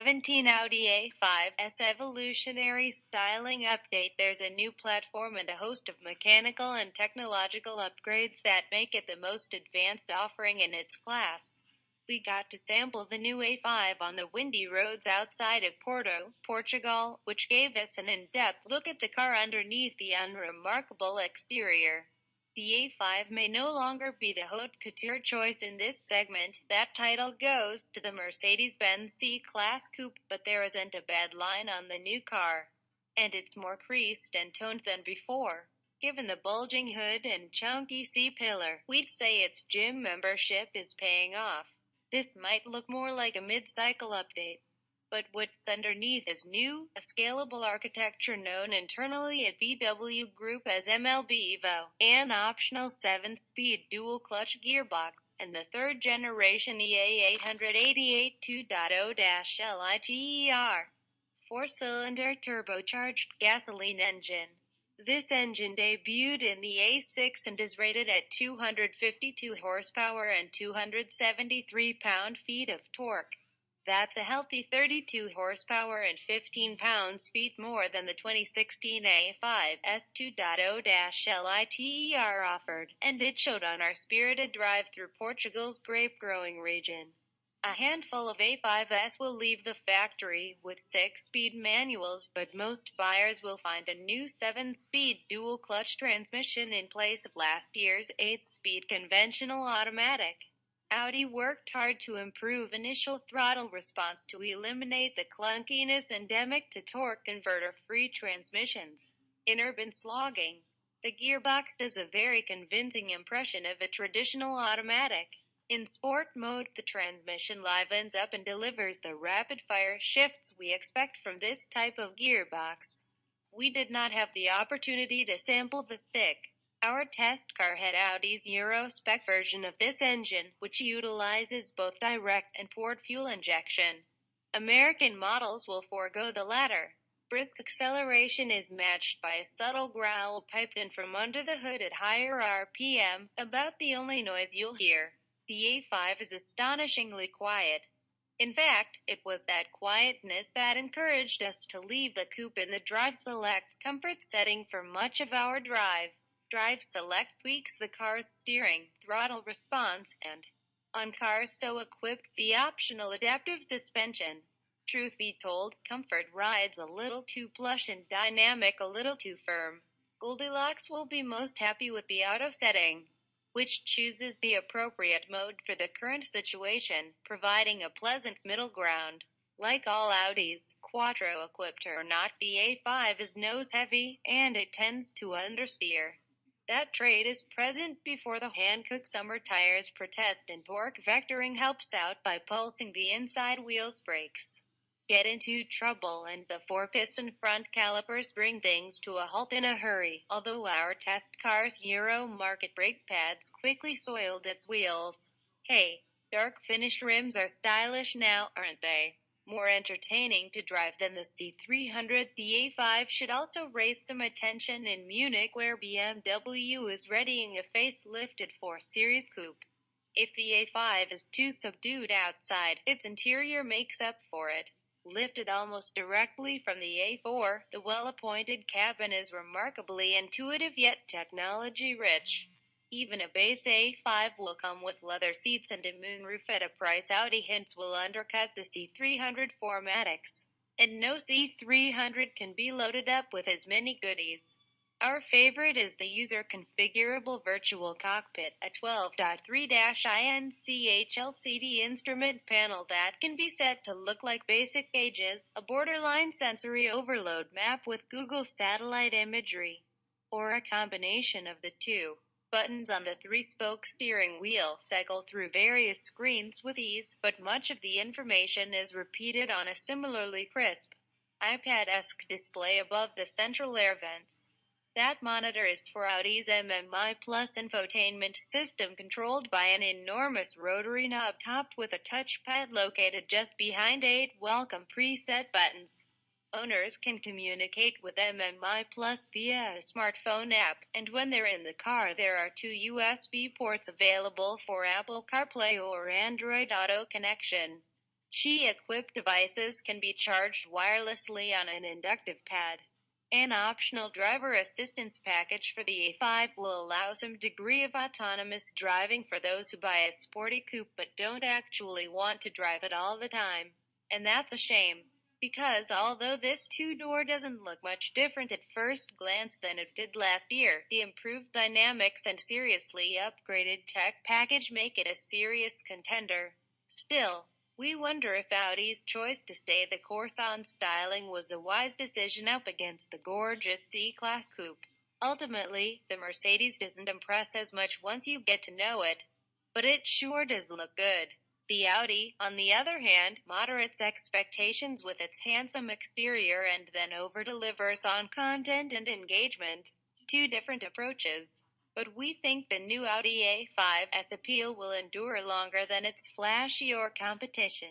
2017 Audi A5's evolutionary styling update. There's a new platform and a host of mechanical and technological upgrades that make it the most advanced offering in its class. We got to sample the new A5 on the windy roads outside of Porto, Portugal, which gave us an in-depth look at the car underneath the unremarkable exterior. The A5 may no longer be the haute couture choice in this segment. That title goes to the Mercedes-Benz C-Class Coupe, but there isn't a bad line on the new car. And it's more creased and toned than before. Given the bulging hood and chunky C-pillar, we'd say its gym membership is paying off. This might look more like a mid-cycle update. But what's underneath is new, a scalable architecture known internally at VW Group as MLB Evo, an optional 7-speed dual-clutch gearbox, and the third-generation EA888 2.0-LITER, 4-cylinder turbocharged gasoline engine. This engine debuted in the A6 and is rated at 252 horsepower and 273 pound-feet of torque. That's a healthy 32 horsepower and 15 pounds-feet more than the 2016 A5's 2.0-LITER offered, and it showed on our spirited drive through Portugal's grape-growing region. A handful of A5s will leave the factory with 6-speed manuals, but most buyers will find a new 7-speed dual-clutch transmission in place of last year's 8-speed conventional automatic. Audi worked hard to improve initial throttle response to eliminate the clunkiness endemic to torque converter-free transmissions. In urban slogging, the gearbox does a very convincing impression of a traditional automatic. In sport mode, the transmission livens up and delivers the rapid-fire shifts we expect from this type of gearbox. We did not have the opportunity to sample the stick. Our test car had Audi's Euro spec version of this engine, which utilizes both direct and poured fuel injection. American models will forego the latter. Brisk acceleration is matched by a subtle growl piped in from under the hood at higher RPM, about the only noise you'll hear. The A5 is astonishingly quiet. In fact, it was that quietness that encouraged us to leave the coupe in the Drive Select comfort setting for much of our drive. Drive Select tweaks the car's steering, throttle response, and, on cars so equipped, the optional adaptive suspension. Truth be told, comfort rides a little too plush and dynamic a little too firm. Goldilocks will be most happy with the auto setting, which chooses the appropriate mode for the current situation, providing a pleasant middle ground. Like all Audis, quattro-equipped or not, the A5 is nose-heavy, and it tends to understeer. That trait is present before the Hankook summer tires protest, and torque vectoring helps out by pulsing the inside wheels brakes. Get into trouble and the 4-piston front calipers bring things to a halt in a hurry, although our test car's Euro market brake pads quickly soiled its wheels. Hey, dark finish rims are stylish now, aren't they? More entertaining to drive than the C300, the A5 should also raise some attention in Munich, where BMW is readying a facelifted 4 Series coupe. If the A5 is too subdued outside, its interior makes up for it. Lifted almost directly from the A4, the well-appointed cabin is remarkably intuitive yet technology-rich. Even a base A5 will come with leather seats and a moonroof at a price Audi hints will undercut the C300 4MATICs. And no C300 can be loaded up with as many goodies. Our favorite is the user-configurable virtual cockpit, a 12.3-inch LCD instrument panel that can be set to look like basic gauges, a borderline sensory overload map with Google satellite imagery, or a combination of the two. Buttons on the 3-spoke steering wheel cycle through various screens with ease, but much of the information is repeated on a similarly crisp, iPad-esque display above the central air vents. That monitor is for Audi's MMI Plus infotainment system, controlled by an enormous rotary knob topped with a touchpad located just behind 8 welcome preset buttons. Owners can communicate with MMI Plus via a smartphone app, and when they're in the car there are 2 USB ports available for Apple CarPlay or Android Auto connection. Qi-equipped devices can be charged wirelessly on an inductive pad. An optional driver assistance package for the A5 will allow some degree of autonomous driving for those who buy a sporty coupe but don't actually want to drive it all the time. And that's a shame, because although this two-door doesn't look much different at first glance than it did last year, the improved dynamics and seriously upgraded tech package make it a serious contender. Still, we wonder if Audi's choice to stay the course on styling was a wise decision up against the gorgeous C-Class coupe. Ultimately, the Mercedes doesn't impress as much once you get to know it, but it sure does look good. The Audi, on the other hand, moderates expectations with its handsome exterior and then over-delivers on content and engagement. Two different approaches. But we think the new Audi A5's appeal will endure longer than its flashier competition.